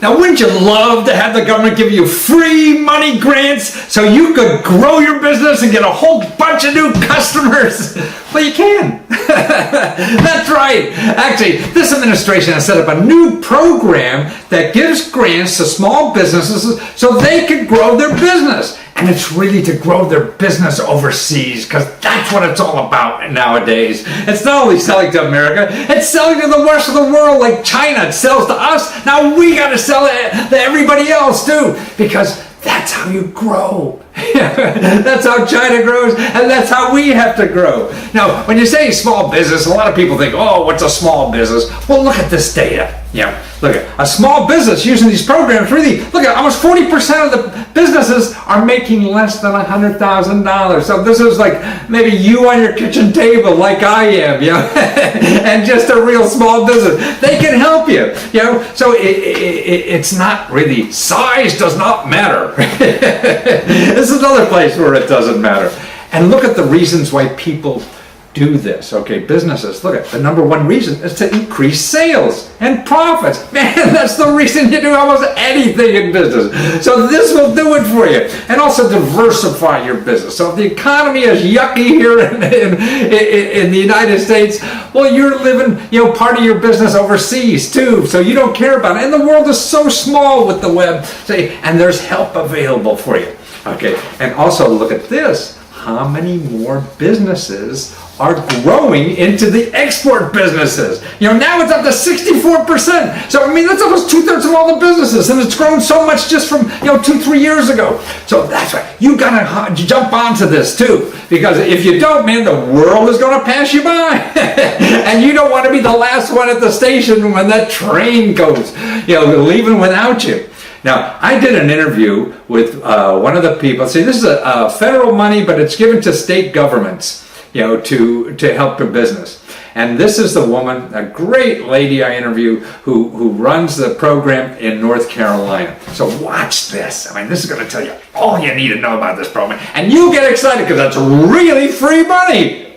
Now, wouldn't you love to have the government give you free money grants so you could grow your business and get a whole bunch of new customers? Well, you can. That's right. Actually, this administration has set up a new program that gives grants to small businesses so they can grow their business. And it's really to grow their business overseas, because that's what it's all about nowadays. It's not only selling to America, it's selling to the rest of the world, like China. It sells to us. Now we got to sell it to everybody else too, because that's how you grow. That's how China grows, and that's how we have to grow. Now, when you say small business, a lot of people think, oh, what's a small business? Well, look at this data. Look at a small business using these programs. Really, look at almost 40% of the businesses are making less than $100,000. So this is like maybe you on your kitchen table, like I am, and just a real small business. They can help you, So it's not really, size does not matter. This is another place where it doesn't matter. And look at the reasons why people do this. Okay, businesses, look at the number one reason is to increase sales and profits. Man, that's the reason you do almost anything in business. So this will do it for you. And also diversify your business. So if the economy is yucky here in the United States, well, you're living, part of your business overseas too. So you don't care about it. And the world is so small with the web. And there's help available for you. Okay, and also look at this. How many more businesses are growing into the export businesses? Now it's up to 64%. So, that's almost 2/3 of all the businesses. And it's grown so much just from, 2-3 years ago. So that's right. You got to jump onto this too. Because if you don't, man, the world is going to pass you by. And you don't want to be the last one at the station when that train goes, leaving without you. Now, I did an interview with one of the people. See, this is a federal money, but it's given to state governments, to help their business. And this is the woman, a great lady I interview, who runs the program in North Carolina. So watch this. This is going to tell you all you need to know about this program. And you'll get excited because that's really free money.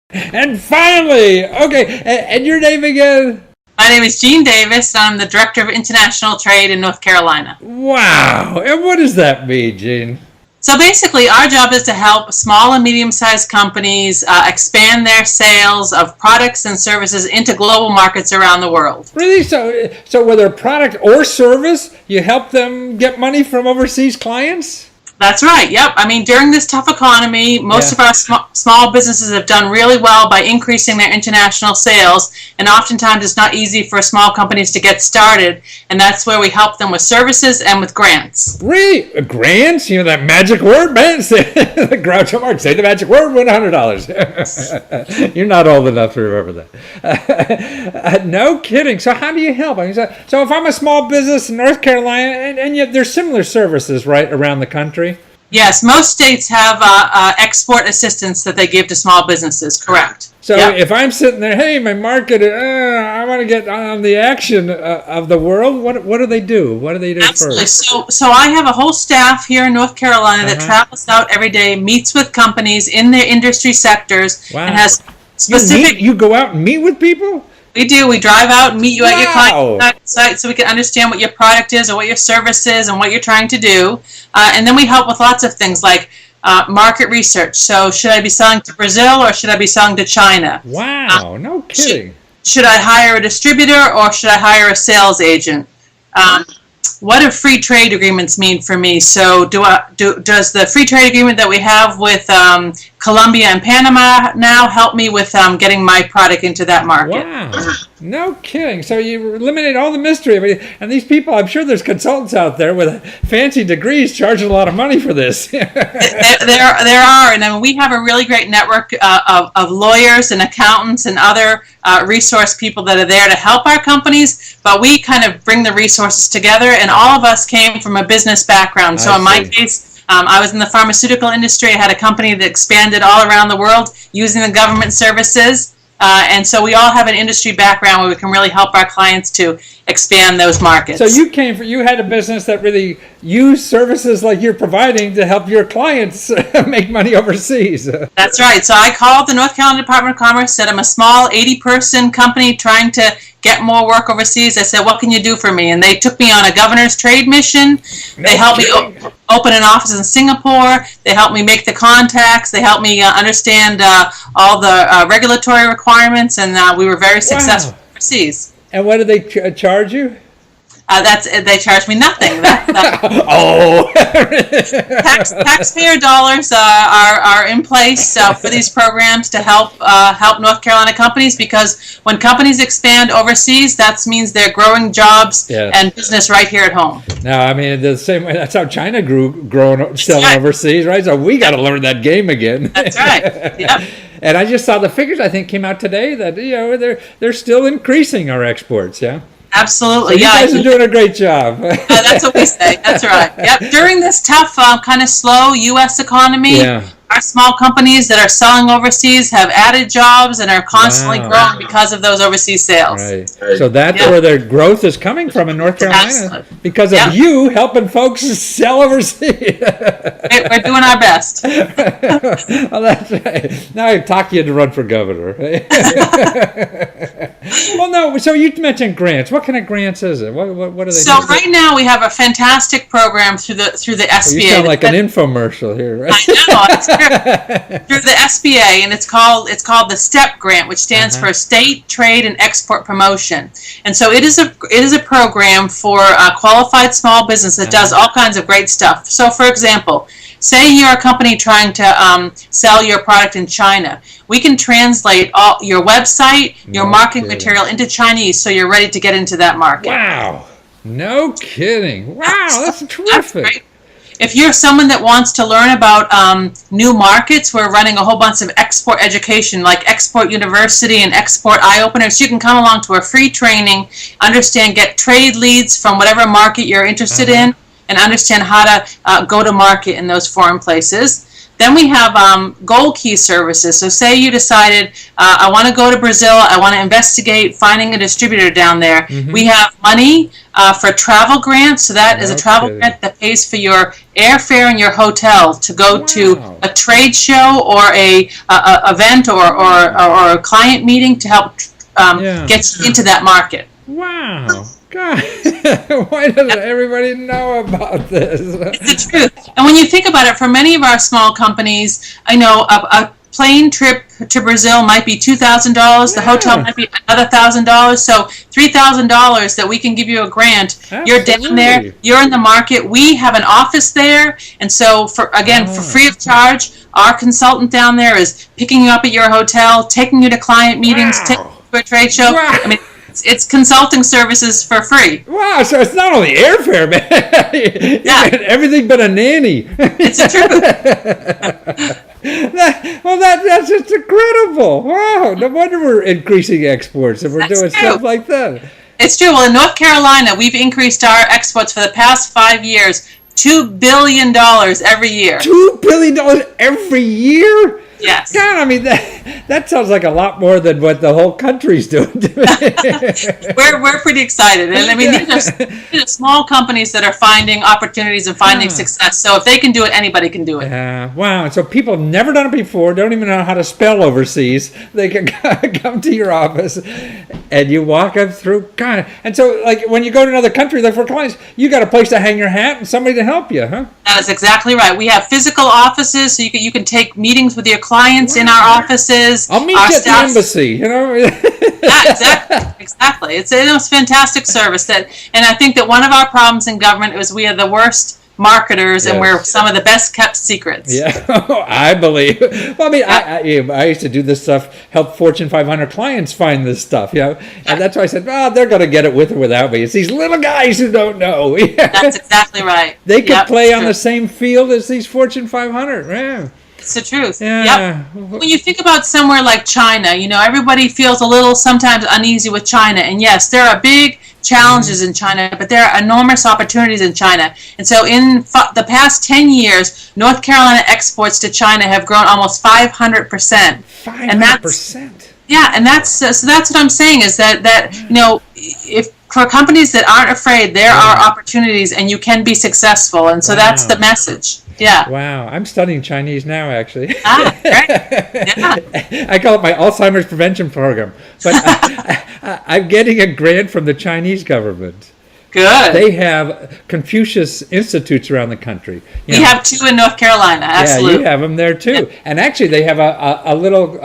And finally, okay, and your name again? My name is Jean Davis. I'm the Director of International Trade in North Carolina. Wow. And what does that mean, Jean? So basically, our job is to help small and medium-sized companies expand their sales of products and services into global markets around the world. Really? So whether product or service, you help them get money from overseas clients? That's right. Yep. During this tough economy, most of our small businesses have done really well by increasing their international sales. And oftentimes it's not easy for small companies to get started. And that's where we help them with services and with grants. Really? Grants? That magic word, man? The Groucho Marx, say the magic word, win $100. You're not old enough to remember that. No kidding. So how do you help? So if I'm a small business in North Carolina, and yet there's similar services, right, around the country? Yes, most states have export assistance that they give to small businesses, correct. So if I'm sitting there, hey, my market, I want to get on the action of the world, what do they do? What do they do Absolutely. first? So I have a whole staff here in North Carolina that travels out every day, meets with companies in their industry sectors, and has specific... You go out and meet with people? We do. We drive out and meet you at your client site so we can understand what your product is or what your service is and what you're trying to do. And then we help with lots of things like market research. So should I be selling to Brazil or should I be selling to China? Wow, no kidding. Should I hire a distributor or should I hire a sales agent? What do free trade agreements mean for me? So does the free trade agreement that we have with Colombia and Panama now help me with getting my product into that market? Wow, no kidding. So you eliminate all the mystery. And these people, I'm sure there's consultants out there with fancy degrees charging a lot of money for this. there are, and we have a really great network of lawyers and accountants and other resource people that are there to help our companies, but we kind of bring the resources together, and all of us came from a business background. So in my case, I was in the pharmaceutical industry. I had a company that expanded all around the world using the government services. And so we all have an industry background where we can really help our clients to expand those markets. So you had a business that really used services like you're providing to help your clients make money overseas. That's right. So I called the North Carolina Department of Commerce, said I'm a small 80-person company trying to get more work overseas. I said, what can you do for me? And they took me on a governor's trade mission. They helped me open an office in Singapore. They helped me make the contacts. They helped me understand all the regulatory requirements, and we were very successful overseas. And what did they charge you? They charge me nothing. Oh, taxpayer dollars are in place for these programs to help North Carolina companies, because when companies expand overseas, that means they're growing jobs and business right here at home. Now, I mean, the same way that's how China selling overseas, right? So we got to learn that game again. That's right. Yep. And I just saw the figures. I think came out today that they're still increasing our exports. Yeah. Absolutely, so you guys are doing a great job. That's what we say. That's right. Yep. During this tough, kind of slow U.S. economy, our small companies that are selling overseas have added jobs and are constantly growing because of those overseas sales. Right. So that's where their growth is coming from in North Carolina. Absolutely. Because of you helping folks sell overseas. We're doing our best. Well, that's right. Now I talk you to run for governor. Well, no. So you mentioned grants. What kind of grants is it? What are they? So right now we have a fantastic program through the SBA. Well, you sound like an infomercial here, right? I know. It's through the SBA, and it's called the STEP grant, which stands for State Trade and Export Promotion. And so it is a program for qualified small business that does all kinds of great stuff. So, for example, say you're a company trying to sell your product in China. We can translate all your website, your marketing material into Chinese, so you're ready to get into that market. Wow! No kidding! Wow, that's terrific. That's great. If you're someone that wants to learn about new markets, we're running a whole bunch of export education, like Export University and Export Eye-Openers. You can come along to a free training, get trade leads from whatever market you're interested in, and understand how to go to market in those foreign places. Then we have gold key services. So say you decided, I want to go to Brazil, I want to investigate finding a distributor down there. We have money for travel grants. So that is a travel grant that pays for your airfare and your hotel to go to a trade show or a event or a client meeting to help get you into that market. Wow. God, why doesn't everybody know about this? It's the truth. And when you think about it, for many of our small companies, I know a plane trip to Brazil might be $2,000. The hotel might be another $1,000. So $3,000 that we can give you a grant. Absolutely. You're down there. You're in the market. We have an office there. And so, for free of charge, our consultant down there is picking you up at your hotel, taking you to client meetings, taking you to a trade show. Wow. I mean, it's consulting services for free. Wow, so it's not only airfare, man. Everything but a nanny. It's the truth. That's just incredible. Wow, no wonder we're increasing exports if we're doing stuff like that. It's true. Well, in North Carolina, we've increased our exports for the past 5 years, $2 billion every year. $2 billion every year? Yes. God, I mean, that sounds like a lot more than what the whole country's doing. We're pretty excited. And I mean, these are small companies that are finding opportunities and finding success. So if they can do it, anybody can do it. Wow. And so people have never done it before, don't even know how to spell overseas. They can come to your office and you walk them through. God. And so, like, when you go to another country, like for clients, you got a place to hang your hat and somebody to help you, huh? That is exactly right. We have physical offices, so you can take meetings with your clients in our offices. I'll meet you at the embassy, you know? Yeah, exactly. It's a fantastic service. And I think that one of our problems in government is we are the worst marketers, and we're some of the best kept secrets. Yeah, I believe. Well, I mean, I used to do this stuff, help Fortune 500 clients find this stuff, and that's why I said, they're going to get it with or without me. It's these little guys who don't know. That's exactly right. They could play on the same field as these Fortune 500. Yeah. It's the truth. Yeah. Yep. When you think about somewhere like China, everybody feels a little sometimes uneasy with China. And yes, there are big challenges in China, but there are enormous opportunities in China. And so in the past 10 years, North Carolina exports to China have grown almost 500%. 500%? And that's what I'm saying is that if for companies that aren't afraid, there are opportunities and you can be successful. And so that's the message. Yeah. Wow, I'm studying Chinese now, actually. Great. Yeah. I call it my Alzheimer's prevention program. But I'm getting a grant from the Chinese government. Good. They have Confucius Institutes around the country. We have 2 in North Carolina, absolutely. Yeah, you have them there too. Yeah. And actually, they have a little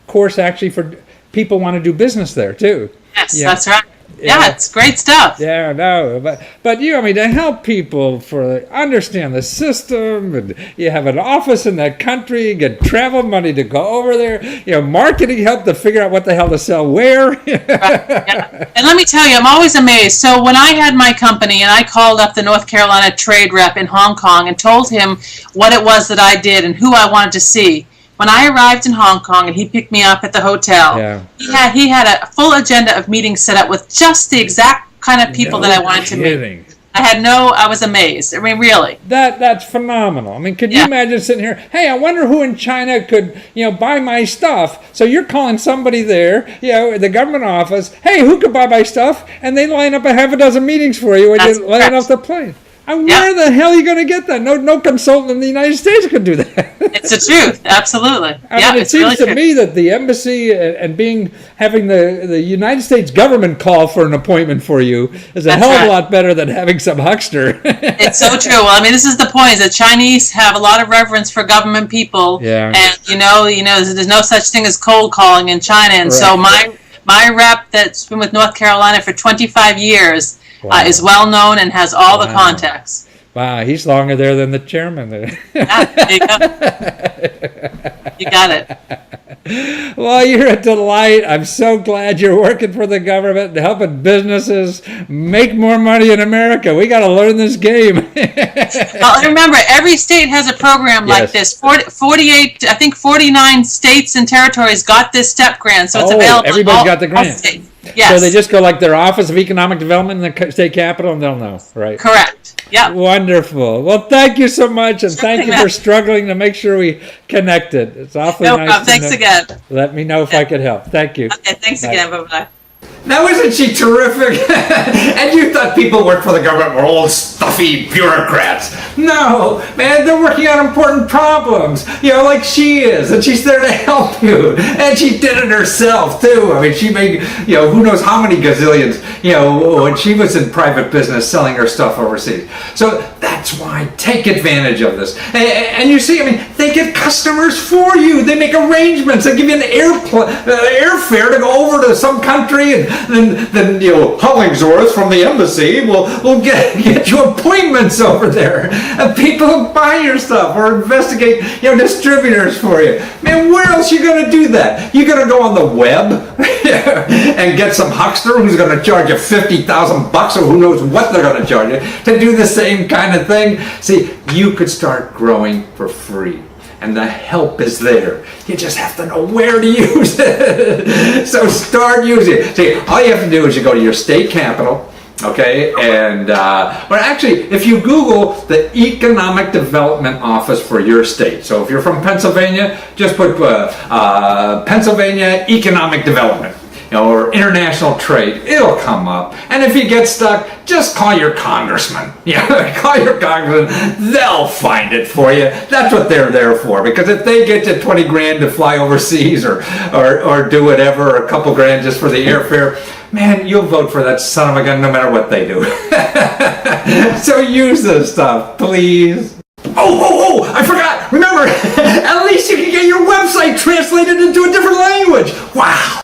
course actually for people who want to do business there too. Yes, that's right. Yeah, it's great stuff. Yeah, no, but you, I mean, to help people understand the system, and you have an office in that country, get travel money to go over there, marketing help to figure out what the hell to sell where. Right, yeah. And let me tell you, I'm always amazed. So when I had my company and I called up the North Carolina trade rep in Hong Kong and told him what it was that I did and who I wanted to see, when I arrived in Hong Kong and he picked me up at the hotel, he had a full agenda of meetings set up with just the exact kind of people that I wanted to meet. I was amazed. I mean, really. That's phenomenal. I mean, could you imagine sitting here, hey, I wonder who in China could, buy my stuff. So you're calling somebody there, the government office, hey, who could buy my stuff? And they line up a half a dozen meetings for you when you land off the plane. And where the hell are you going to get that? No consultant in the United States could do that. It's the truth, absolutely. I mean, it seems to me that the embassy and having the United States government call for an appointment for you is a hell of a lot better than having some huckster. It's so true. Well, I mean, this is the point: is that Chinese have a lot of reverence for government people, and there's no such thing as cold calling in China. And so my rep that's been with North Carolina for 25 years. Is well known and has all the contacts. Wow, he's longer there than the chairman. Yeah, there you go. You got it. Well, you're a delight. I'm so glad you're working for the government and helping businesses make more money in America. We got to learn this game. Well, remember, every state has a program like this. 48, I think 49 states and territories got this STEP grant, so it's available. Everybody's got the grant. Yes. So they just go like their Office of Economic Development in the state capitol and they'll know, right? Correct. Yeah. Wonderful. Well, thank you so much, and thank you for struggling to make sure we connected. It's awfully nice. No problem. Thanks again. Let me know if I could help. Thank you. Okay, thanks again. Bye-bye. Now, isn't she terrific? And you thought people who work for the government were old stuffy bureaucrats. No, man, they're working on important problems, like she is, and she's there to help you. And she did it herself, too. I mean, she made, who knows how many gazillions, when she was in private business selling her stuff overseas. So that's why, take advantage of this. And you see, I mean, they get customers for you. They make arrangements. They give you an airfare to go over to some country, and then Hollingsworth from the embassy will get you appointments over there. People who buy your stuff or investigate distributors for you. Man, where else are you going to do that? You're going to go on the web and get some huckster who's going to charge you $50,000 or who knows what they're going to charge you to do the same kind of thing. See, you could start growing for free. And the help is there. You just have to know where to use it. So start using it. See, all you have to do is you go to your state capital, okay? And, but actually, if you Google the Economic Development Office for your state. So if you're from Pennsylvania, just put Pennsylvania Economic Development. Or international trade, it'll come up. And if you get stuck, just call your congressman. Call your congressman. They'll find it for you. That's what they're there for. Because if they get you 20 grand to fly overseas or do whatever, or a couple grand just for the airfare, man, you'll vote for that son of a gun no matter what they do. So use this stuff, please. Oh, I forgot. Remember, at least you can get your website translated into a different language. Wow.